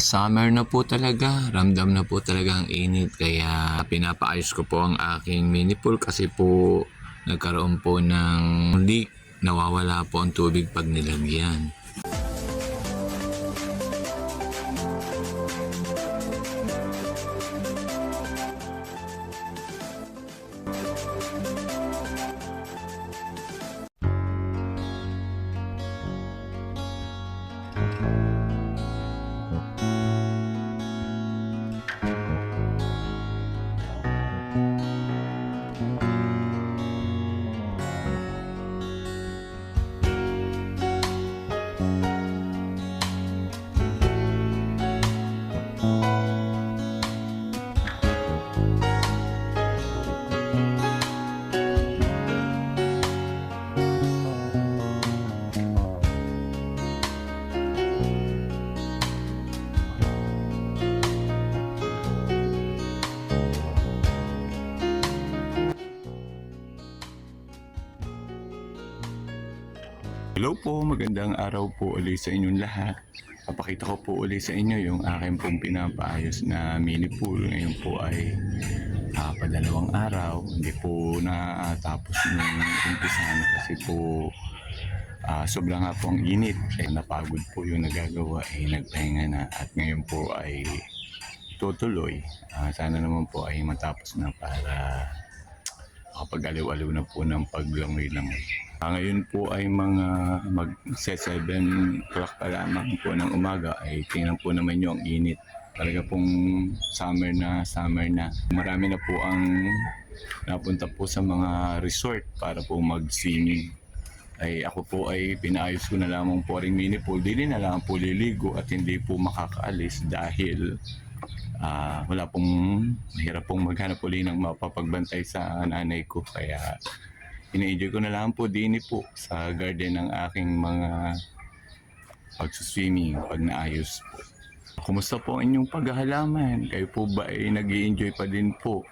Summer na po talaga, ramdam na po talaga ang init kaya pinapaayos ko po ang aking mini pool kasi po nagkaroon po ng leak, nawawala po ang tubig pag nilagyan. Hello po, magandang araw po ulit sa inyong lahat. Papakita ko po ulit sa inyo yung aking pong pinapaayos na mini pool. Ngayon po ay padalawang araw. Hindi po natapos nung umpisahan kasi po sobrang nga po ang init. Kaya napagod po yung nagagawa, nagpahinga na. At ngayon po ay tutuloy. Sana naman po ay matapos na para makapag-aliw-aliw na po ng paglangoy-langoy. Ngayon po ay mga mag-7 o'clock pa lamang po ng umaga ay tingnan po naman nyo ang init. Talaga pong summer na. Marami na po ang napunta po sa mga resort para po mag-swimming. Ay ako po ay pinaayos ko na lamang po ring mini pool. Dili na lang po liligo at hindi po makakaalis dahil wala pong mahirap pong maghanap uli ng mapapagbantay sa nanay ko. Kaya ina-enjoy ko na lang po din po sa garden ng aking mga pagsuswimming pag naayos po. Kumusta po ang inyong paghahalaman? Kayo po ba ay nag-i-enjoy pa din po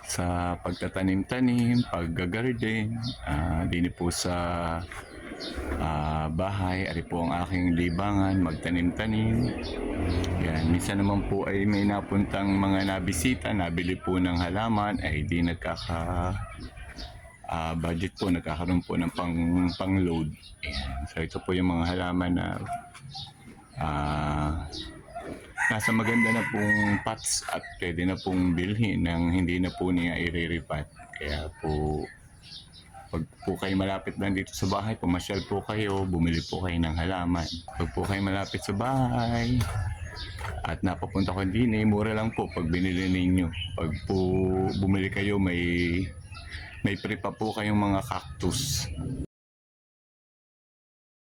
sa pagtatanim-tanim, pag-garden, din po sa bahay? Ari po ang aking libangan, magtanim-tanim. Yan, minsan naman po ay may napuntang mga nabisita, nabili po ng halaman, ay di budget po, nagkakaroon po ng pang-load. Ayan. So ito po yung mga halaman na nasa maganda na pong pots at pwede na pong bilhin nang hindi na po niya i-re-repat. Kaya po, pag po kayo malapit lang dito sa bahay, pumasyal po kayo, bumili po kayo ng halaman. Pag po kayo malapit sa bahay at napapunta ko din, mura lang po pag binili ninyo. Pag po bumili kayo, may free pa po kayong mga cactus.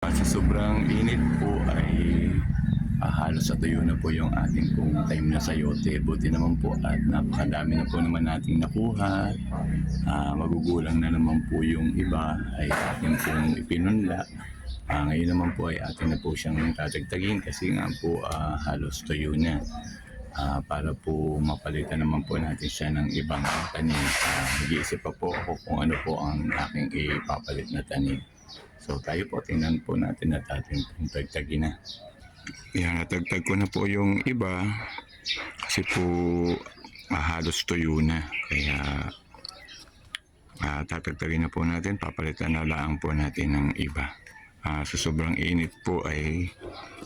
Sa sobrang init po ay halos natuyo na po yung ating pong time na sayote. Buti naman po at napakadami na po naman nating nakuha. Magugulang na naman po yung iba ay ating pong ipinunla. Ngayon naman po ay atin na po siyang tatagtagin kasi nga po halos tuyo na. Para po mapalitan naman po natin siya ng ibang tanim. Nag-iisip pa po ako kung ano po ang aking ipapalit na tanim. So tayo po, tingnan po natin at ating pong tagtagin na. Yan, natagtag ko na po yung iba kasi po halos tuyo na. Kaya tatagtagin na po natin, papalitan na lang po natin ng iba. Sa sobrang init po ay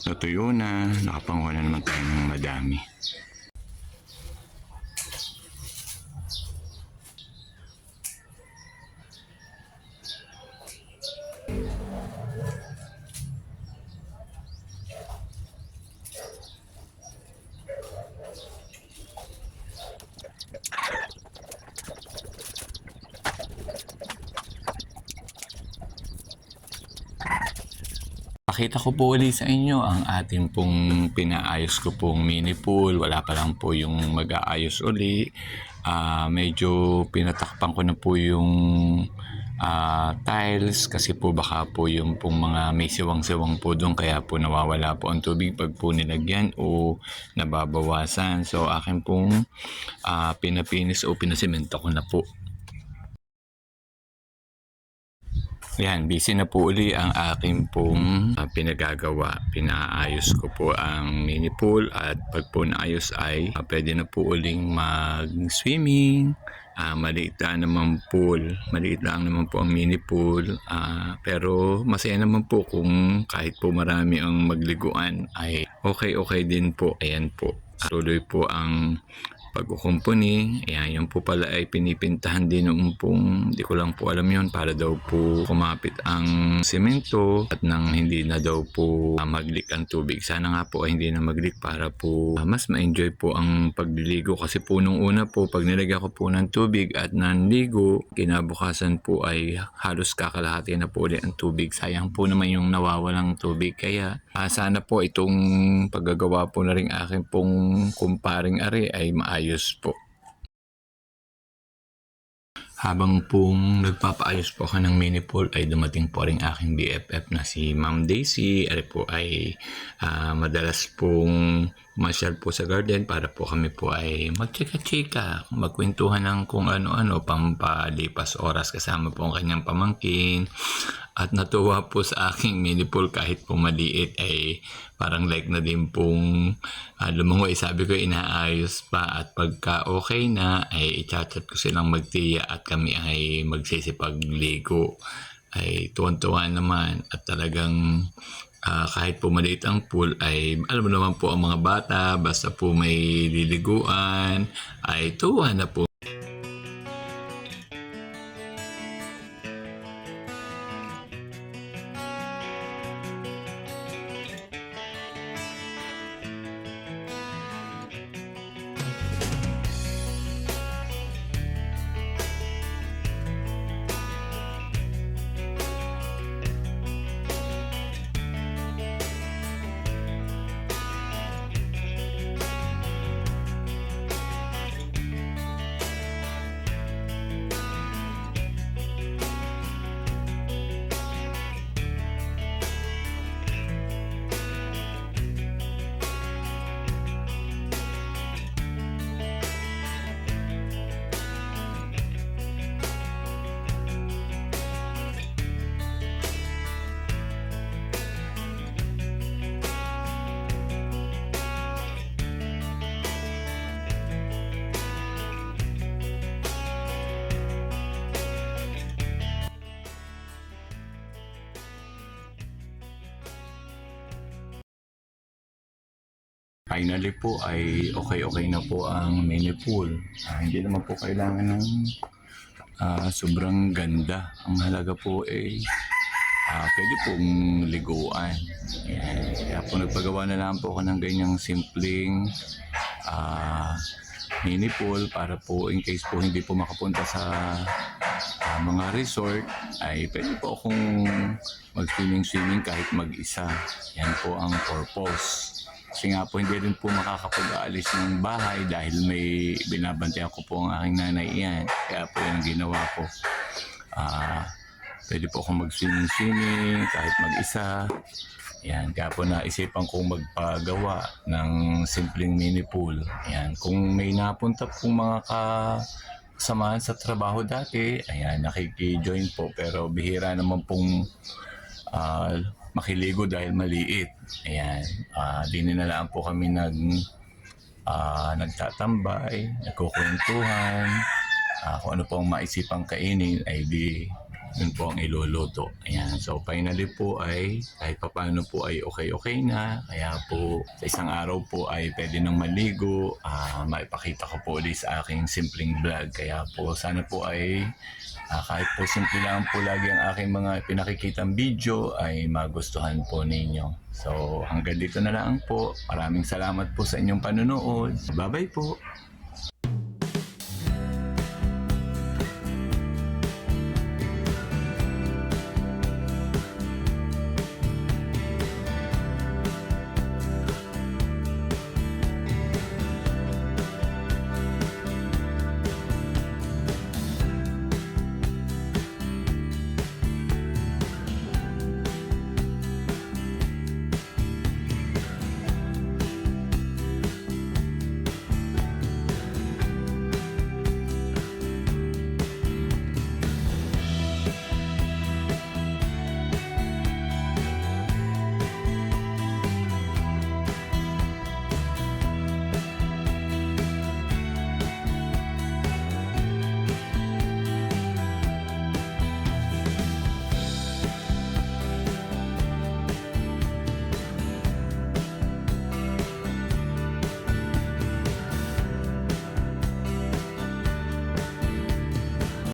natuyo na, nakapanguha na naman tayo ng madami. Pakita ko po ulit sa inyo ang ating pong pinaayos ko pong mini pool. Wala pa lang po yung mag-aayos uli. Medyo pinatakpan ko na po yung tiles kasi po baka po yung pong mga may siwang-siwang po doon kaya po nawawala po ang tubig pag po nilagyan o nababawasan. So akin pong pinapinis o pinasemento ko na po. Ayan, busy na po uli ang aking pong pinagagawa. Pinaayos ko po ang mini pool at pag po naayos ay pwede na po uling mag-swimming. Maliit lang naman pool. Maliit lang naman po ang mini pool. Pero masaya naman po kung kahit po marami ang magliguan ay okay din po. Ayan po. Tuloy po ang pagkukumpuni. Ayan, yun po pala ay pinipintahan din noong pong, di ko lang po alam yun, para daw po kumapit ang semento at nang hindi na daw po mag-leak ang tubig. Sana nga po ay hindi na mag-leak para po mas ma-enjoy po ang pagliligo. Kasi po nung una po, pag nilagyan ko po ng tubig at nanligo, kinabukasan po ay halos kakalahati na po ulit ang tubig. Sayang po naman yung nawawalang tubig. Kaya sana po itong paggagawa po na rin aking pong kumparing ari ay maayos po. Habang pong nagpapaayos po ako ng mini pool ay dumating po rin aking BFF na si Ma'am Daisy. Ari po ay madalas pong masyal po sa garden para po kami po ay magchika-chika, magkwentuhan ng kung ano-ano, pampalipas oras kasama po ang kanyang pamangkin. At natuwa po sa aking mini pool kahit po maliit ay parang like na din pong lumangoy. Sabi ko inaayos pa at pagka okay na ay i-chat ko silang magtiya at kami ay magsisipagligo. Ay tuwan-tuwa naman at talagang kahit po maliit ang pool ay alam mo naman po ang mga bata basta po may liliguan ay tuwa na po. Finally po ay okay na po ang mini pool. Hindi naman po kailangan ng sobrang ganda. Ang halaga po ay pwede pong liguan. Ayan. Kaya po nagpagawa na lang po ako ng ganyang simpleng mini pool para po in case po hindi po makapunta sa mga resort ay pwede po akong mag-swimming kahit mag-isa. Yan po ang purpose. Kasi nga po hindi rin po makakapag-aalis ng bahay dahil may binabantayan ko po ang aking nanay yan. Kaya po yan ang ginawa ko. Pwede po akong mag-swimming kahit mag-isa. Yan, kaya po naisipan kong magpagawa ng simpleng mini pool. Yan, kung may napunta pong mga kasamahan sa trabaho dati, ayan, nakiki-join po. Pero bihira naman pong makiligo dahil maliit. Ayan, dininalaan po kami nagtatambay, nagkukwentuhan, kung ano po ang maisipang kainin ay di yun po ang iluluto. Ayan, so finally po ay kahit papaano po ay okay na. Kaya po sa isang araw po ay pwede nang maligo. Maipakita ko po ulit sa aking simpleng vlog. Kaya po sana po ay kahit po simple lang po lagi ang aking mga pinakikitang video ay magustuhan po ninyo. So hanggang dito na lang po. Maraming salamat po sa inyong panonood. Bye bye po.